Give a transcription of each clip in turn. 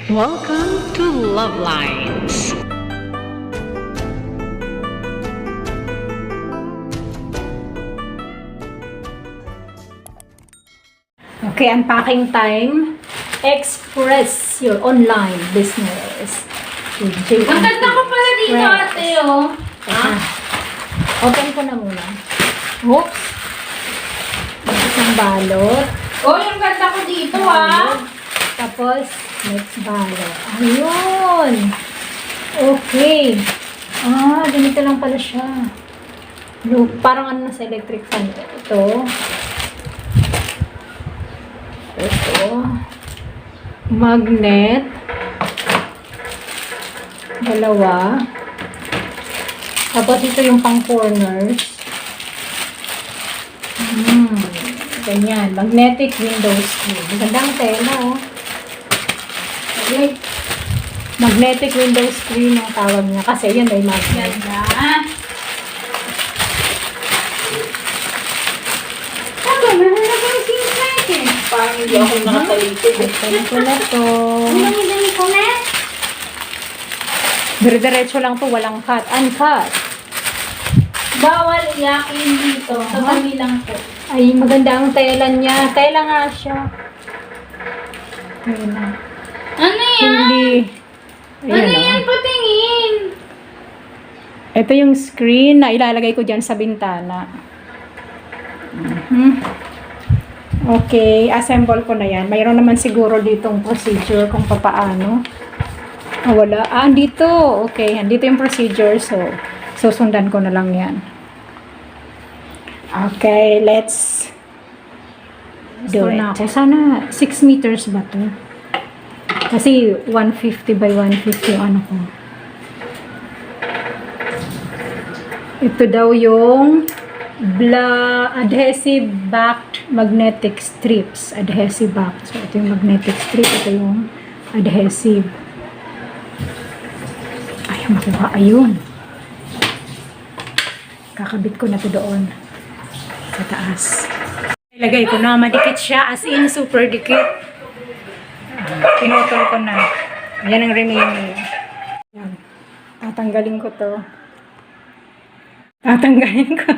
Welcome to Love Lines. Okay, unpacking time. Express your online business. Ang ganda ko pala dito, ate, oh. Open ko na muna. Oops. Isang balot. Oh, yung ganda ko dito, ah. Tapos, next balot. Ayun. Okay. Ganito lang pala siya. Look, parang ano sa electric fan. Ito. Magnet. Dalawa. Tapos ito yung pang corners. Ganyan. Magnetic window screen. Magandang tela, oh. Okay. Magnetic window screen ang tawag niya. Kasi yun ay magnet. Ganda. Meron na pang singlet, eh. Parang hindi ako nakatalitid. Open ko na to. Ano yung dami ko, na? Dire-diretso lang to. Walang cut. Uncut. Bawal iyakin dito. Sa lang po. Ay, maganda ang tela niya. Tela nga siya. Tela. Ano yan? Hindi. Ano Ayan, yan? Patingin. Ito yung screen na ilalagay ko dyan sa bintana. Okay, assemble ko na yan. Mayroon naman siguro ditong procedure kung papaano. Wala. Andito. Okay, andito yung procedure. So, susundan ko na lang yan. Okay, let's do it. Sana 6 meters ba to? Kasi 150 by 150 yung ano ko. Ito daw yung adhesive backed magnetic strips. Adhesive back. So, ito yung magnetic strip. Ito yung adhesive. Ay, makuha. Ayun. Kakabit ko na to doon. Sa taas. Ilagay ko na. Madikit siya. As in, super dikit. Pinutol ko na. Yan ang remaining. Yan. Tatanggalin ko to. Tatanggalin ko.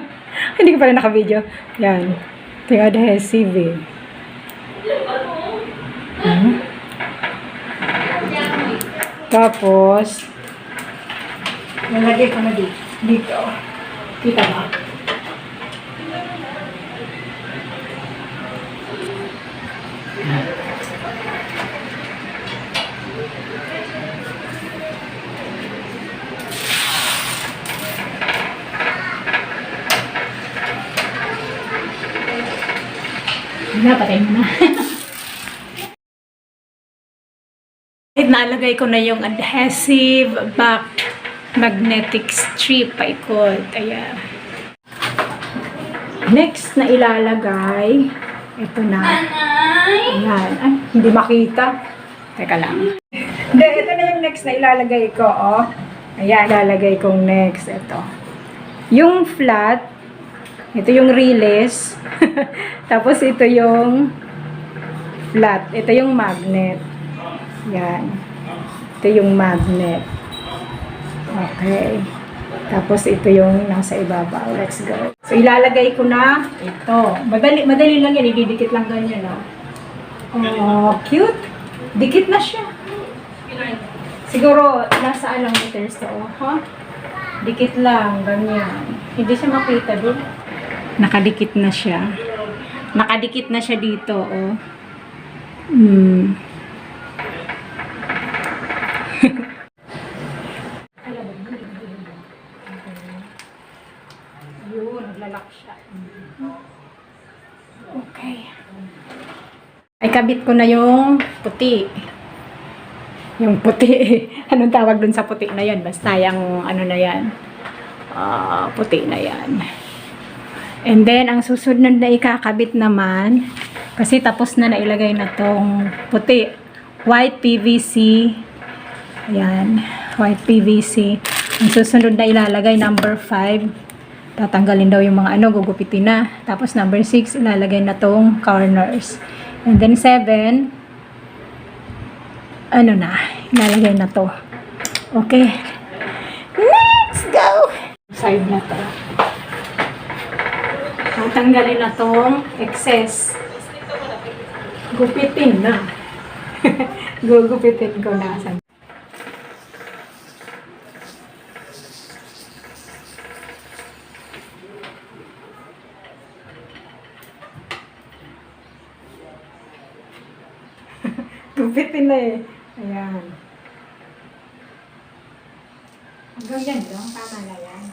Hindi ko pala naka-video. Yan. Ito yung adhesive, eh. Tapos, nalagay ko na dito. Kita ba? Patay mo na. Nalagay ko na yung adhesive back magnetic strip I called. Ayan. Next na ilalagay, ito na. Ayan. Ay, hindi makita. Teka lang. Hindi, ito na yung next na ilalagay ko. Oh. Ayan, ilalagay kong next. Ito. Yung flat, ito yung release. Tapos ito yung flat. Ito yung magnet. Yan. Ito yung magnet. Okay. Tapos ito yung nasa ibabaw. Let's go. So ilalagay ko na ito. Madali lang yan. Ididikit lang ganyan. Oh, cute. Dikit na siya. Siguro nasa alang meters to. Huh? Dikit lang. Ganyan. Hindi siya makita doon. Nakadikit na siya. Nakadikit na siya dito, oh. Yun, naglalak siya. Okay. Ay, kabit ko na yung puti. Yung puti. Anong tawag dun sa puti na yan? Basta yung ano na yan. Puti na yan. And then, ang susunod na ikakabit naman, kasi tapos na nailagay na tong puti. White PVC. Ayan. White PVC. Ang susunod na ilalagay, number 5. Tatanggalin daw yung mga ano, gugupitin na. Tapos number 6, ilalagay na tong corners. And then 7, ano na, ilalagay na to. Okay. Let's go! Side na to. Tatanggalin na tong excess. Gupitin na. Gugupitin ko na. Gupitin na eh. Ayan. Hanggang yan lang. Tama na yan.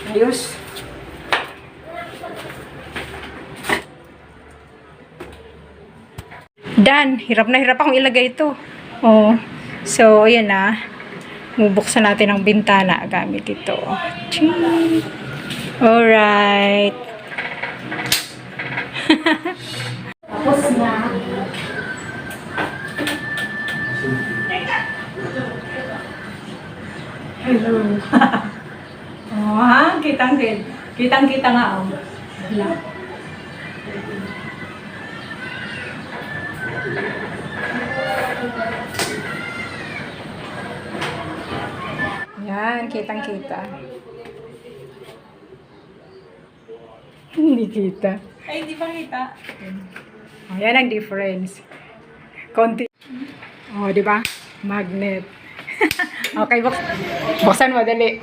Ayos. Done. Hirap na hirap akong ilagay ito. Oh. So, ayan na. Bubuksan natin ang bintana gamit ito. Ching! Alright. Tapos na. Hello. Oh, ha? Kitang-kita nga, oh. Wala. Yan, kitang-kita. Hindi kita. Ay, hindi pa kita. Oh, yan ang difference. Konti. Oh, di ba? Magnet. Okay, buksan mo, dali.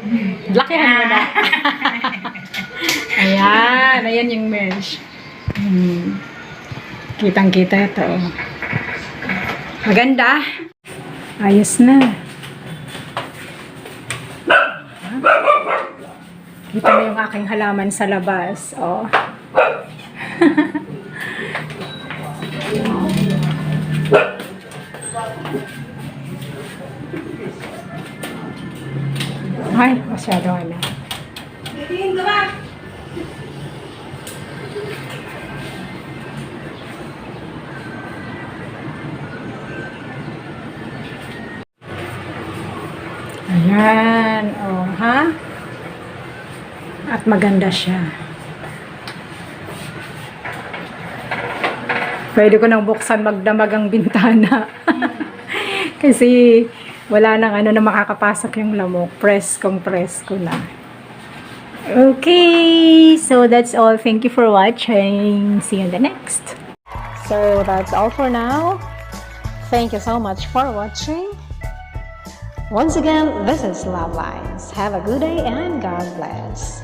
Lakihan mo na. Ayan, ayan yung mesh. Kitang-kita ito. Maganda. Ayos na. Kita mo yung aking halaman sa labas. Oh. Ay, masyado na. Ayan. Oh, ha? At maganda siya. Pwede ko nang buksan magdamag ang bintana. Kasi wala nang ano na makakapasok yung lamok. Press ko na. Okay. So that's all. Thank you for watching. See you in the next. So that's all for now. Thank you so much for watching. Once again, this is Love Lines. Have a good day and God bless.